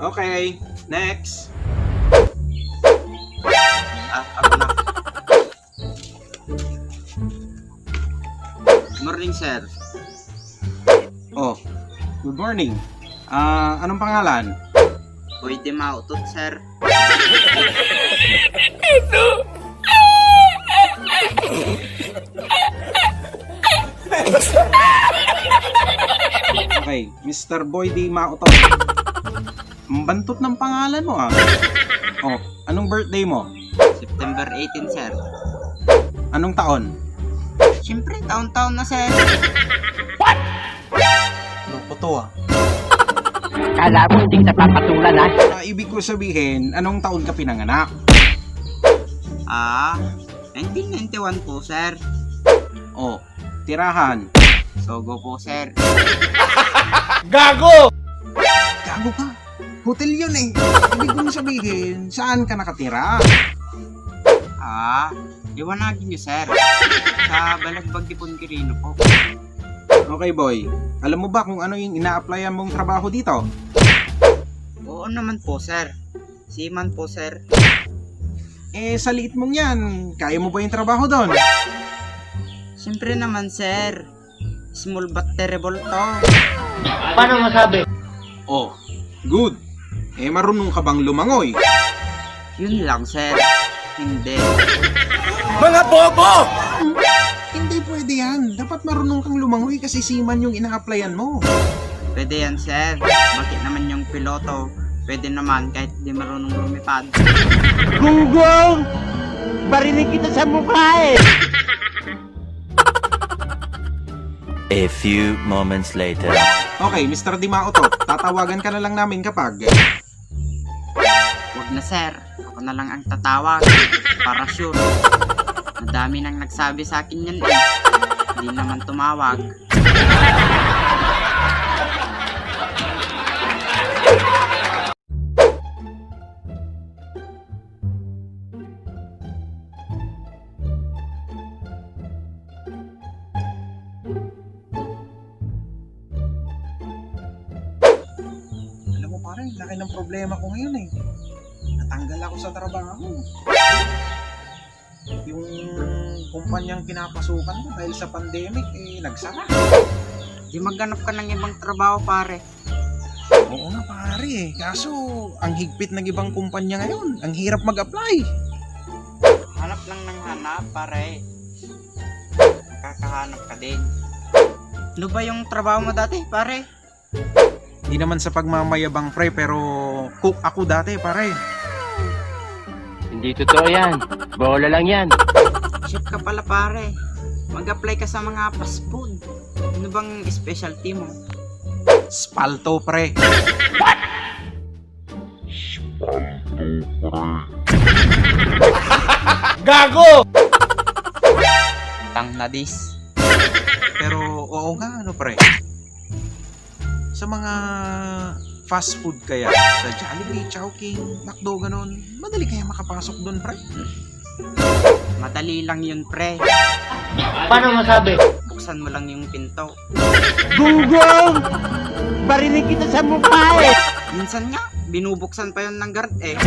Okay, next. Ako na. Morning, sir. Oh, good morning. Anong pangalan? Pwede mautot, sir. Okay, Mr. Boy Di Mauto. Ang bantot ng pangalan mo Oh, anong birthday mo? September 18, sir. Anong taon? Siyempre, taon-taon na, sir. Loko to Kala mo hindi kita papatulan ha? Ibig ko sabihin, anong taon ka pinanganak? 1991 po, sir. Oh, tirahan. Sogo po, sir. Gago ka. Hotel yun eh. Ibig kong sabihin, saan ka nakatira? Liwanagin niyo, sir. Sa Balagbag de Ponquirino po. Okay boy, alam mo ba kung ano yung ina-applyan mong trabaho dito? Oo naman po, sir. Seaman po, sir. Sa liit mong yan, kaya mo ba yung trabaho doon? Siyempre naman, sir. Small but terrible to. Paano masabi? Oh, good. Marunong ka bang lumangoy? Yun lang, sir. Hindi. Mga bobo! Hindi pwede yan. Dapat marunong kang lumangoy kasi seaman yung ina-applyan mo. Pwede yan, sir. Bakit naman yung piloto? Pwede naman kahit di marunong lumipad. Gunggong! Barinig kita sa mukha eh! A few moments later. Okay, Mr. Dimao to. Tatawagan ka na lang namin kapag... Huwag na, sir. Ako na lang ang tatawag. Para sure. Madami nang nagsabi sa akin yan eh. Hindi naman tumawag. Alam mo parang, laki ng problema ko ngayon eh. Natanggal ako sa trabaho. Yung kumpanyang pinapasukan ko dahil sa pandemic, nagsara. Di maghanap ka ng ibang trabaho, pare. Oo nga pare kaso ang higpit ng ibang kumpanya ngayon. Ang hirap mag-apply. Hanap lang ng hanap, pare. Kakahanap ka din. Ano ba yung trabaho mo dati, pare? Hindi naman sa pagmamayabang pre, pero cook ako dati pare. Hindi totoo yan. Bola lang yan. Chef ka pala, pare. Mag-apply ka sa mga fast food. Ano bang specialty mo? Spalto pre. Gago! Tang nadis. Pero oo nga ano pre. Sa mga fast food kaya, sa Jollibee, Chowking, McDo, ganon, madali kaya makapasok doon pre? Madali lang yun, pre. Paano masabi? Buksan mo lang yung pinto. Gunggong! Barinig kita sa mukha eh! Minsan nga, binubuksan pa yun ng guard eh.